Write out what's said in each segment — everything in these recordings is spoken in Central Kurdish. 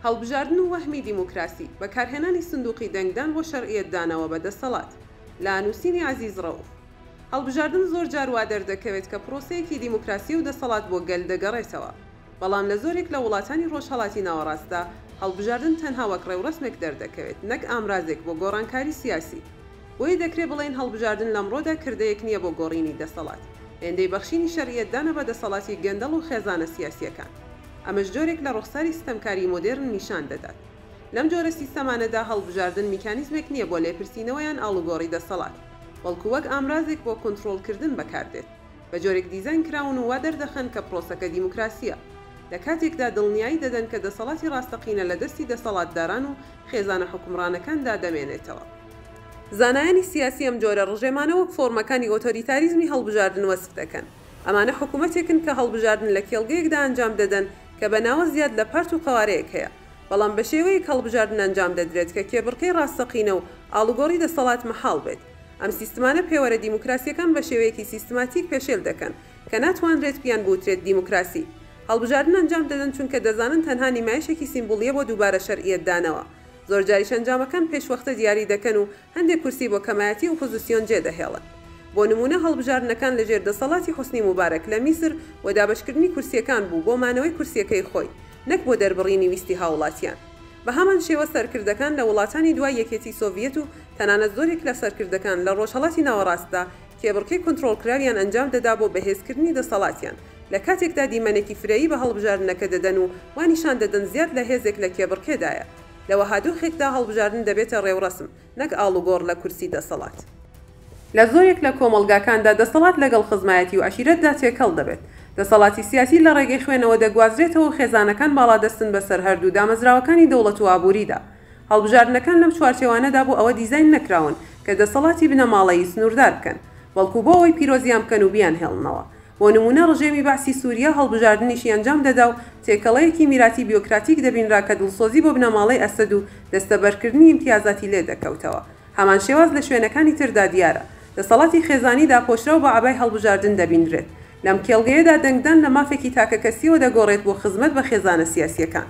هەڵبژاردن و وەهمی دیموکراسی بەکارهێنانی سندوقی دەنگدان بۆ شەرعیەتدانەوە بەدەسەڵات لە نووسینی عەزیز ڕەوف. هەڵبژاردن زۆر جار وا دەردەکەوێت کە پرۆسەیەکی دیموکراسی و دەسەڵات بۆ گەل دەگەڕێتەوە، بەڵام لە زۆرێک لە وڵاتانی ڕۆژهەڵاتی ناوەڕاستدا هەڵبژاردن تەنها وەک ڕێوڕسمێک دەردەکەوێت، نەک ئامرازێک بۆ گۆڕانکاری سیاسی. بۆیە دەکرێت بڵێن هەڵبژاردن لەمڕۆدا کردەیەک نییە بۆ گۆڕینی دەسەڵات، هێندەی بەخشینی شەرعیەتدانە بە دەسەڵاتی گەندەڵ و خێزانە سیاسیەکان. ئەمەش جۆرێک لە ڕوخساری سیستەمکاری مۆدێرن نیشان دەدات. لەم جۆرە سیستەمانەدا هەڵبژاردن میکانیزمێک نییە بۆ لێپرسینەوەیان ئاڵوگۆڕی دەسەڵات، بەڵکو وەک ئامرازێک بۆ کۆنتڕۆڵکردن بەکاردێت، بە جۆرێک دیزاین کراون و وا دەردەخەن کە پرۆسەکە دیموکراسیە، لە کاتێکدا دڵنیایی دەدەن کە دەسەڵاتی ڕاستەقینە لە دەستی دەسەڵاتداران و خێزانە حکومڕانەکاندا دەمێنێتەوە. زانایانی سیاسی ئەم جۆرە ڕژێمانە وەک فۆرمەکانی ئۆتۆریتاریزمی هەڵبژاردن وەسف دەکەن. ئەمانە حکوومەتێکن کە هەڵبژاردن لە کێڵگەیەکدا ئەنجام دەدەن کە بەناوە زیاد لە پارت و قەوارەیەک هەیە، بەڵام بە شێوەیەک هەڵبژاردن ئەنجام دەدرێت کە کێبڕکەی ڕاستەقینە و ئاڵوگۆڕی دەسەڵات مەحاڵ بێت. ئەم سیستمانە پێوەرە دیموکراسیەکان بە شێوەیەکی سیستماتیک پێشێل دەکەن کە ناتوانرێت پیان بوترێت دیموکراسی. هەڵبژاردن ئەنجام دەدەن چونکە دەزانن تەنها نیمایشێکی سیمبولیە بۆ دووبارە شەرعیەتدانەوە. زۆر جاریش ئەنجامەکان پێشوەختە دیاری دەکەن و هەندێک کورسی بۆ کەمایەتی ئۆپۆزیسیۆن جێدەهێڵن. بۆ نمونە هەڵبژاردنەکان لەژێر دەسەڵاتی حوسنی موبارەک لە میسر و دابەشکردنی کورسیەکان بوو بۆ مانەوەی کورسیەکەی خۆی، نەک بۆ دەربڕینی ویستی هاوڵاتیان. بە هەمان شێوە سەرکردەکان لە وڵاتانی دوای یەکێتی سۆڤیەت و تەنانەت زۆرێک لە سەرکردەکان لە ڕۆژهەڵاتی ناوەڕاستدا کێبڕکەی کۆنتڕۆڵکراویان ئەنجام دەدا بۆ بەهێزکردنی دەسەڵاتیان، لە کاتێکدا دیمەنێکی فرەیی بە هەڵبژاردنەکە دەدەن و وانیشان دەدەن زیاد لە هێزێک لە کێبڕکێدایە. لەوە هادووخێکدا هەڵبژاردن دەبێتە ڕێوڕسم، نەک ئاڵوگۆڕ لە کورسی دەسەڵات. لە زۆرێک لە کۆمەڵگاکاندا دەسەڵات لەگەڵ خزمایەتی و عەشیرەتدا تێکەڵ دەبێت. دەسەڵاتی سیاسی لە ڕێگەی خوێنەوە دەگوازرێتەوە و خێزانەکان باڵادەستن بەسەر هەردوو دامەزراوەکانی دەوڵەت و ئابووریدا. هەڵبژاردنەکان لەم چوارچێوانەدا بۆ ئەوە دیزاین نەکراون کە دەسەڵاتی بنەماڵەیی سنووردار بکەن، بەڵکو بۆ ئەوەی پیرۆزیان بکەن و بیان هێڵنەوە. بۆ نمونە ڕژێمی باسی سووریا هەڵبژاردنیشی ئەنجام دەدا و تێکەڵەیەکی میراتی بیۆکراتیک دەبینرا کە دڵسۆزی بۆ بنەماڵەی ئەسەد و دەستەبەرکردنی ئیمتیازاتی لێ دەکەوتەوە. هەمان شێواز لە شوێنەکانی تردا دیارە. دەسەڵاتی خێزانی داپۆشرا و بە عەبای هەڵبژاردن دەبینرێت. لەم کێڵگەیەدا دەنگدان لە مافێکی تاکە کەسیەوە دەگۆڕێت بۆ خزمەت بە خێزانە سیاسیەکان.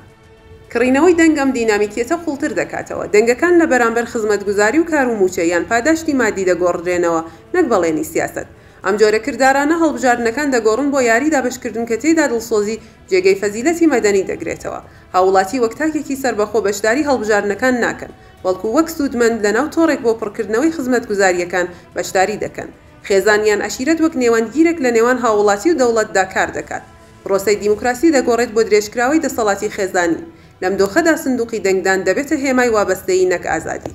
کڕینەوەی دەنگەم دینامیکیەتە قوڵتر دەکاتەوە. دەنگەکان لە بەرامبەر خزمەتگوزاری و کار و موچە یان پاداشتی مادی دەگۆڕدرێنەوە، نەک بەڵێنی سیاست. ئەم جۆرە کردارانە هەڵبژاردنەکان دەگۆڕن بۆ یاری دابەشکردن کە تێیدا دڵسۆزی جێگەی فەزیلەتی مەدەنی دەگرێتەوە. هاوڵاتی وەک تاکێکی سەربەخۆ بەشداری هەڵبژاردنەکان ناکەن، بەڵکو وەک سوودمەند لەناو تۆڕێک بۆ پڕکردنەوەی خزمەتگوزاریەکان بەشداری دەکەن. خێزانیان عەشیرەت وەک نێوانگیرێک لە نێوان هاوڵاتی و دەوڵەتدا کار دەکات. پرۆسەی دیموکراسی دەگۆڕێت بۆ درێژکراوەی دەسەڵاتی خێزانی. لەم دۆخەدا سندوقی دەنگدان دەبێتە هێمای وابەستەیی نەک ئازادی.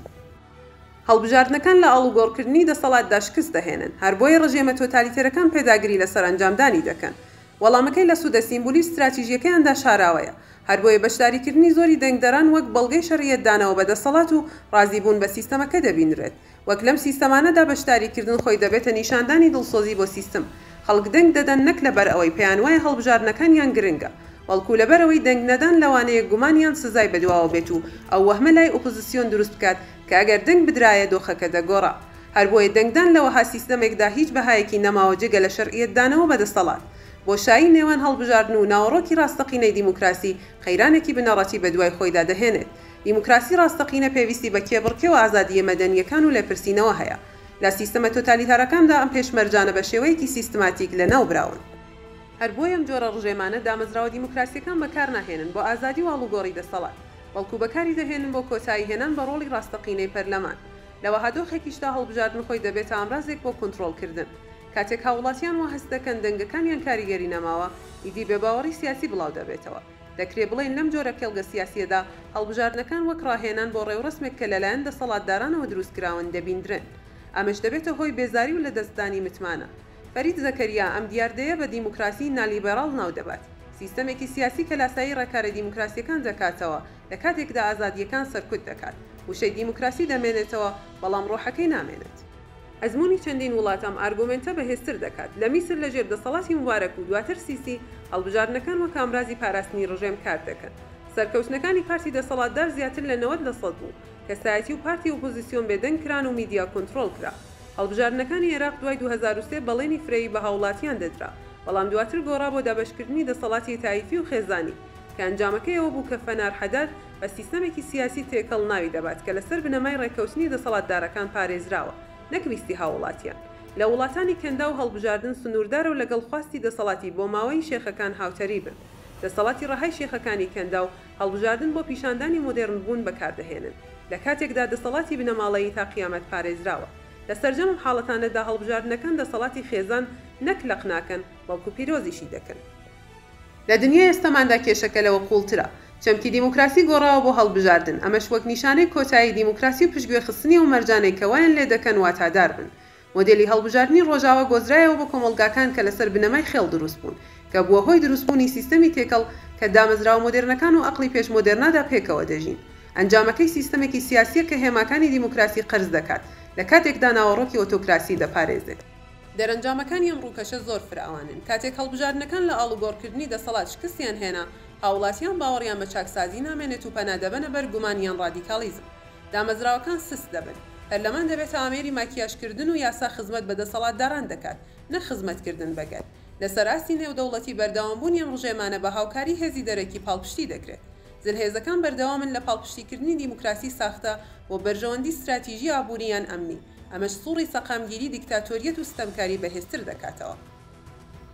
هەڵبژاردنەکان لە ئاڵوگۆڕکردنی دەسەڵاتدا شکست دەهێنن، هەر بۆیە ڕژێمە تۆتالیتەرەکان پێداگری لەسەر ئەنجامدانی دەکەن. وەڵامەکەی لە سوودە سیمبولی استراتیژیەکەیاندا شاراوەیە، هەر بۆیە بەشداریکردنی زۆری دەنگدەران وەک بەڵگەی شەرعیەتدانەوە بە دەسەڵات و ڕازیبوون بە سیستەمەکە دەبینرێت. وەک لەم سیستەمانەدا بەشداریکردن خۆی دەبێتە نیشاندانی دڵسۆزی بۆ سیستم. خەڵک دەنگ دەدەن نەک لەبەر ئەوەی پێیان وایە هەڵبژاردنەکانیان گرنگە، بەڵکو لەبەرەوەی دەنگ نەدان لەوانەیە گومانیان سزای بەدواوە بێت و ئەو وەهمە لای ئۆپۆزیسیۆن دروست بکات کە ئەگەر دەنگ بدرایە دۆخەکە دەگۆڕا. هەر بۆیە دەنگدان لەوەها سیستەمێکدا هیچ بەهایەکی نەماوە جگە لە شەرعیەتدانەوە بەدەسەڵات. بۆشایی نێوان هەڵبژاردن و ناوەڕۆکی ڕاستەقینەی دیموکراسی خەیرانێکی بنەڕەتی بەدوای خۆیدا دەهێنێت. دیموکراسی ڕاستەقینە پێویستی بە کێبڕکێ و ئازادیە مەدەنیەکان و لێپرسینەوە هەیە. لە سیستەمە تۆتالیتارەکاندا ئەم پێشمەرجانە بە شێوەیەکی سیستماتیک لەناو براون. هەر بۆیە ئەم جۆرە ڕژێمانە دامەزراوە دیموکراسیەکان بەکار ناهێنن بۆ ئازادی و ئاڵوگۆڕی دەسەڵات، بەڵکو بەکاری دەهێنن بۆ کۆتایی هێنان بە ڕۆڵی ڕاستەقینەی پەرلەمان. لەوە هادۆخێکیشدا هەڵبژاردن خۆی دەبێتە ئامرازێک بۆ کۆنتڕۆڵکردن. کاتێک هاوڵاتیان وا هەست دەکەن دەنگەکانیان کاریگەری نەماوە، ئیدی بێباوەڕی سیاسی بڵاو دەبێتەوە. دەکرێت بڵێن لەم جۆرە کێڵگە سیاسیەدا هەڵبژاردنەکان وەک ڕاهێنان بۆ ڕێوڕسمێک کە لەلایەن دەسەڵاتدارانەوە دروستکراون دەبیندرێن. ئەمەش دەبێتە هۆی بێزاری و لە دەستدانی متمانە. فەرید زەکەریا ئەم دیاردەیە بە دیموکراسی نالیبەراڵ ناو دەبات، سیستەمێکی سیاسی کە لاسایی ڕێکارە دیموکراسیەکان دەکاتەوە لە کاتێکدا ئازادیەکان سەرکوت دەکات. وشەی دیموکراسی دەمێنێتەوە، بەڵام ڕۆحەکەی نامێنێت. ئەزمموی چەندین وڵات ئەم ئارگومنتە بەهێزتر دەکات. لە میسر لەژێر دەسەڵاتی موبارەک و دواتر سیسی هەڵبژاردنەکان وەک ئامرازی پاراستنی ڕژێم کار دەکەن. سەرکەوتنەکانی پارتی دەسەڵاتدار زیاتر لە 90% بوو، کەسایەتی و پارتی ئۆپۆزیسیۆن بێدەنگ کران و میدیا کۆنتڕۆڵ کرا. هەڵبژاردنەکانی عێراق دوای 2003 بەڵێنی فرەیی بە هاوڵاتیان دەدرا، بەڵام دواتر گۆڕا بۆ دابەشکردنی دەسەڵاتی تایفی و خێزانی کە ئەنجامەکەیەوە بوو کە فەنار حەداد بە سیستەمێکی سیاسی تێکەڵ ناوی دەبات کە لەسەر بنەمای ڕێکەوتنی دەسەڵاتدارەکان پارێزراوە، نەک ویستی هاوڵاتیان. لە وڵاتانی کەندا و هەڵبژاردن سنووردارە و لەگەڵ خواستی دەسەڵاتی بۆ ماوەی شێخەکان هاوتەری بن. دەسەڵاتی ڕەهای شێخەکانی کەندا و هەڵبژاردن بۆ پیشاندانی مۆدێرن بوون بەکاردەهێنن، لە کاتێکدا دەسەڵاتی بنەماڵەیی تا قیامەت پارێزراوە. لە سەرجەم حاڵەتانەدا هەڵبژاردنەکان دەسەڵاتی خێزان نەک لەق ناکەن، بەڵکو پیرۆزیشی دەکەن. لە دنیای ئێستاماندا کێشەکە لەوە قوڵترە. چەمکی دیموکراسی گۆڕاوە بۆ هەڵبژاردن، ئەمەش وەک نیشانەی کۆتایی دیموکراسی و پشتگوێخستنی و مەرجانەی کەوایان لێ دەکەن واتادار بن. مۆدێلی هەڵبژاردننی ڕۆژاوە گۆزرایەوە بە کۆمەڵگاکان کە لەسەر بنەمای خێڵ دروست بوون، کە بووە هۆی دروستبوونی سیستەمی تێکەڵ کە دامەزراوە مۆدێرنەکان و عەقڵی پێش مۆدێرنادا پێکەوە دەژین. ئەنجامەکەی سیستەمێکی سیاسیە کە هێماکانی دیموکراسی قەرز دەکات، لە کاتێکدا ناوەڕۆکی ئۆتۆکراسی دەپارێزێت. دەرەنجامەکانی ئەم ڕووکەشە زۆر فراوانن. کاتێک هەڵبژاردنەکان لە ئاڵوگۆڕکردنی دەسەڵات شکستیان هێنا، هاوڵاتیان باوەڕیان بە چاکسازی نامێنێت و پەنادەبەنە بەر گومانیان ڕادیکالیزم. دامەزراوەکان سست دەبن. پەرلەمان دەبێتە ئامێری ماکیاژکردن و یاسا خزمەت بە دەسەڵاتداران دەکات، نە خزمەتکردن بەگەر. لەسەر ئاستی نێودەوڵەتی بەردەوامبوونی ئەم ڕژێمانە بە هاوکاری هێزی دەرەکی پاڵپشتی دەکرێت. زلهێزەکان بەردەوامن لە پاڵپشتیکردنی دیموکراسی ساختە و بەرژەوەندی استراتیژی ئابووریان ئەمنی، ئەمەش سوڕی سەقامگیری دیکتاتۆریەت و ستەمکاری بەهێزتر دەکاتەوە.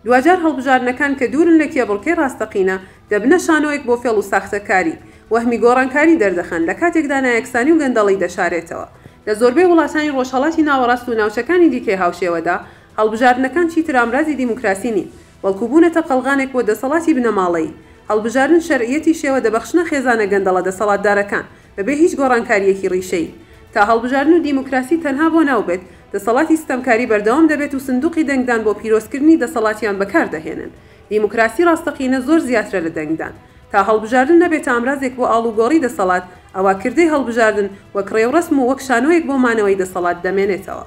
دوجار هەڵبژاردنەکان کە دوورن لە کێبڵکەی ڕاستەقینە دەبنە شانۆیەک بۆ فێڵ و ساختەکاری، وەهمی گۆڕانکاری دەردەخەن، لە کاتێکدا نایەکسانی و گەندەڵی دەشارێتەوە. لە زۆربەی وڵاتانی ڕۆژهەڵاتی ناوەڕاست و ناوچەکانی دیکەی هاوشێوەدا هەڵبژاردنەکان چیتر ئامرازی دیموکراسی نین، بەڵکو بوونەتە قەڵغانێک بۆ دەسەڵاتی بنەماڵەیی. هەڵبژاردن شەرعیەتی شێوە دەبەخشنە خێزانە گەندەڵە دەسەڵاتدارەکان بەبێ هیچ گۆڕانکاریەکی ڕیشەی. تا هەڵبژاردن و دیموکراسی تەنها بۆ ناوبێت، دەسەڵاتی ستەمکاری بەردەوام دەبێت و سندوقی دەنگدان بۆ پیرۆزکردنی دەسەڵاتیان بەکاردەهێنن. دیموکراسی ڕاستەقینە زۆر زیاترە لە دەنگدان. تا هەڵبژاردن نەبێت ئامرازێک بۆ ئاڵوگۆڕی دەسەڵات، ئەوا کردەی هەڵبژاردن وەک ڕێوڕسم و وەک شانۆیەک بۆ مانەوەی دەسەڵات دەمێنێتەوە.